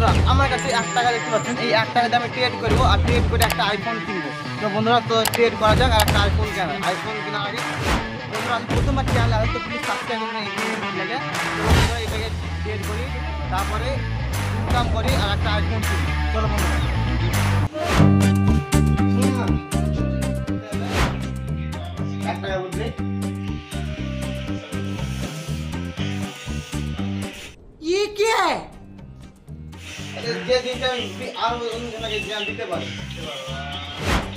বন্ধুরা আমার কাছে 1 টাকা দেখতে পাচ্ছেন, এই 1 টাকা দিয়ে আমি ট্রেড করবো আর ট্রেড করে একটা আইফোন কিনবো। তো বন্ধুরা তো ট্রেড করা যাক আর একটা আইফোন কেনার আগে বন্ধুরা আমি প্রথমবার চ্যানেল আর তো প্লিজ সাবস্ক্রাইব করবেন এই লাগে। তো বন্ধুরা এটাকে ট্রেড করি, তারপরে ইনকাম করি আর একটা আইফোন কিনি। চলো বন্ধুরা ये क्या है? যে দিনটা আর অন্যজনকে জ্ঞান দিতে পারি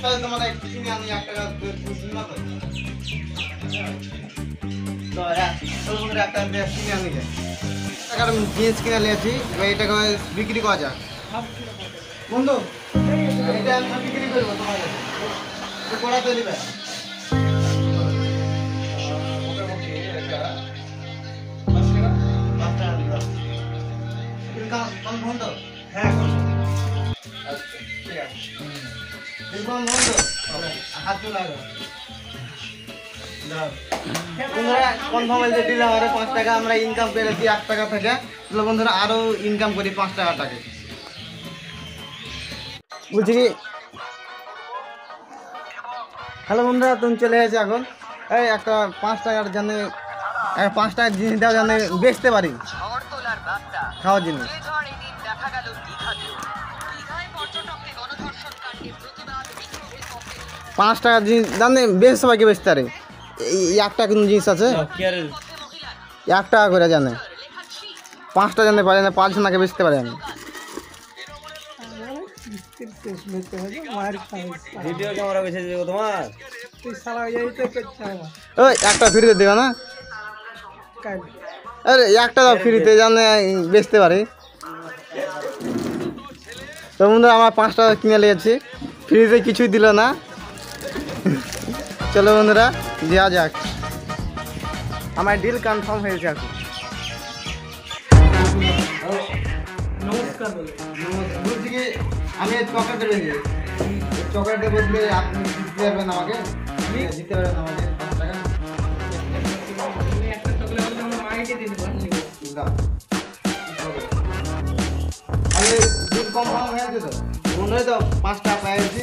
তাহলে তোমার একটু কিনে আমি 1 টাকা না পাই। তো হ্যাঁ বন্ধুরা একটা কিনে আনি যায় টাকা আমি জিন্স কিনে নিয়েছি, এবার এটাকে বিক্রি করা যাক। বন্ধু এটা আমি বিক্রি করবো তোমার কাছে, তো করা তৈরি ভাই বন্ধুরা 5 টাকা আমরা ইনকাম করেছি 1 টাকা থেকে। বন্ধুরা আরো ইনকাম করি 5 টাকাটাকে। বলছি কি হ্যালো বন্ধুরা, তুমি চলে এসেছি এখন এই একটা 5 টাকার জন্য 5 টাকার জিনিস দেওয়ার জন্য বেচতে পারি খাওয়ার জিনিস। 5 টাকার জিনিস জানে বেশ সবাইকে বেচতে পারে। এই 1 টাকা কোনো জিনিস আছে 1 টাকা করে জানে, 5টা জানতে পারে না, 5 জনকে বেচতে পারে। আমি ভিডিও ক্যামেরা বেছে দেবো তোমার, ওই একটা ফ্রিতে দেবে না? আরে 1 টাকা ফ্রিতে জানে বেচতে পারে। তো বন্ধুরা আমরা 5 টাকা কিনে নিয়েছি, ফ্রিতে কিছুই দিল না। চলো বন্ধুরা দেওয়া যাক, আমার ডিল কনফার্ম হয়েছে এখন। नमस्कार বলছি কি আমি চকলেট দেবেন, চকলেটের বদলে আপনি দিতে পারবেন আমাকে, দিতে পারবেন আমাকে 5 টাকা। একটা চকলেট হলে আমরা মাইকে দিয়ে দেবো। আরে ডিল কনফার্ম হয়েছে তো বন্ধুরা, তো 5 টাকা পেয়েছি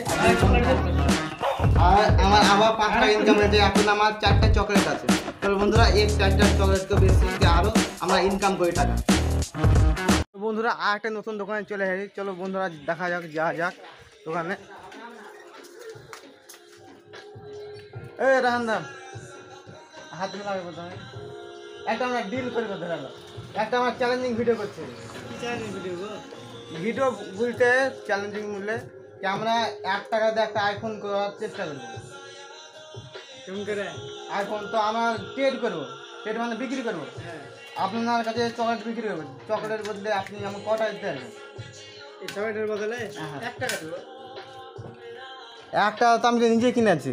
আর আমার আবার 5 টাকা ইনকাম হয়েছে। এখন আমার 4টা চকলেট আছে। তো বন্ধুরা এই 4টা চকলেট তো বেশি আরও আমরা ইনকাম করি টাকা। বন্ধুরা আর একটা নতুন দোকানে চলে এসেছি, চলো বন্ধুরা দেখা যাক যাক দোকানে। এই রাহান দা হাত মিলাবে প্রথমে, একটা আমরা ডিল করে ধরালো, একটা আমার চ্যালেঞ্জিং ভিডিও করছে। ভিডিও বলতে চ্যালেঞ্জিং মূল্যে কি আমরা 1 টাকা দিয়ে একটা আইফোন করার চেষ্টা করবো। কেমন করে আইফোন তো আমরা ট্রেড করবো, ট্রেড মানে বিক্রি করবো। আপনার কাছে চকলেট বিক্রি করবেন, চকলেটের বদলে আপনি আমার কটা দিতে পারবেন? এই চকলেটের বদলে হ্যাঁ। 1 টাকা দেবো। 1 টাকা তো আমি নিজে কিনেছি।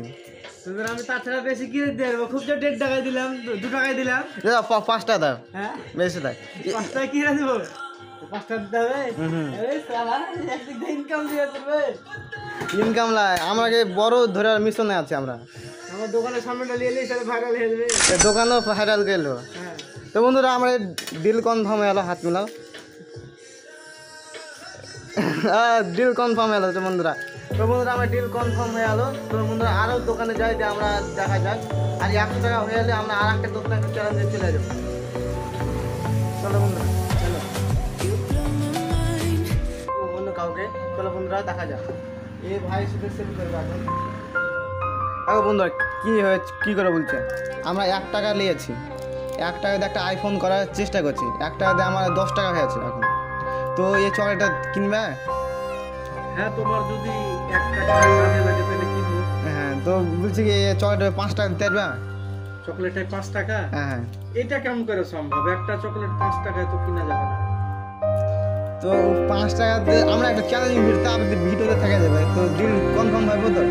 সুতরাং আমি তাছাড়া বেশি কিনে দিয়ে দেবো, খুব যে 1.5 টাকায় দিলাম, 2 টাকায় দিলাম। 5 টাকা দাও, হ্যাঁ বেশি দেয় 5 টাকা কিনে দেবো, 5 টাকা দিতে হবে। এই সালা একদিক দিয়ে ইনকাম দিয়ে দেবে। ইনকাম লাই আমাকে বড় ধরার মিশনে আছে আমরা। আমার দোকানের সামনেটা নিয়ে এলেই সাথে ভাইরাল হয়ে যাবে। দোকানও ভাইরাল গেল। হ্যাঁ তো বন্ধুরা আমরা ডিল কনফার্ম হয়ে গেলো, হাত মিলাও। ডিল কনফার্ম হয়ে গেলো। তো বন্ধুরা আমার ডিল কনফার্ম হয়ে গেলো। তো বন্ধুরা আরও দোকানে যাই যে আমরা দেখা যাক, আর 100 টাকা হয়ে গেলে আমরা আর একটা দোকানে চ্যালেঞ্জে চলে যাবো। চলো বন্ধুরা চলো অন্য কাউকে, চলো বন্ধুরা দেখা যাক। এ ভাই শুধু সেল করবে এখন। আগে বন্ধুরা কী করে বলছে, আমরা 1 টাকা নিয়েছি, 1 টাকা দিয়ে একটা আইফোন করার চেষ্টা করছি। 1 টাকা দিয়ে আমার 10 টাকা হয়েছে এখন। তো এই চকলেটটা কিনবে? হ্যাঁ তোমার যদি 1 টাকা কাজে লাগে তাহলে কিনবো। হ্যাঁ তো বলছি কি চকলেট 5 টাকা দিতে পারবে? চকলেটে 5 টাকা? হ্যাঁ। এটা কেমন করে সম্ভব? একটা চকলেট 5 টাকায় তো কিনা যাবে না। তো 5 টাকা দিয়ে আমরা একটা চ্যালেঞ্জিং ভিডিওতে থেকে যাবে, তো ডিল কনফার্ম হবে তো?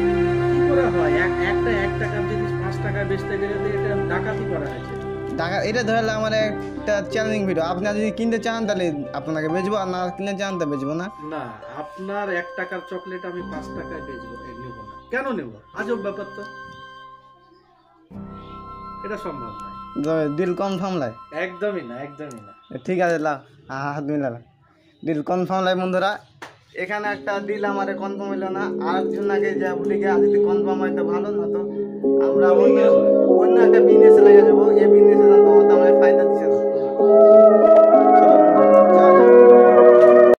কি করে হয়? একটা 1 টাকার জিনিস 5 টাকায় বেচতে গেলে তো এটা ডাকাতি করা হয়েছে। টাকা এটা ধরলে আমার একটা চ্যালেঞ্জিং ভিডিও। আপনি যদি কিনতে চান তাহলে আপনাকে বেচবো, আর না কিনতে চান তা বেচবো না। না আপনার 1 টাকার চকলেট আমি 5 টাকায় বেচবো, নেব না। কেন নেব? আজব ব্যাপার তো, এটা সম্ভব নয়। ডিল কনফার্ম লাই? একদমই না, একদমই না। ঠিক আছে লাও হাত মিলালাম। ডিল কনফার্ম লাই বন্ধুরা। এখানে একটা ডিল আমার কনফার্ম হইলো না, আর একজন আগে যা ভুলে গিয়ে যদি কনফার্ম হয় তো ভালো, না তো আমরা অন্য একটা বিজনেসে লেগে যাবো। এই বিজনেসে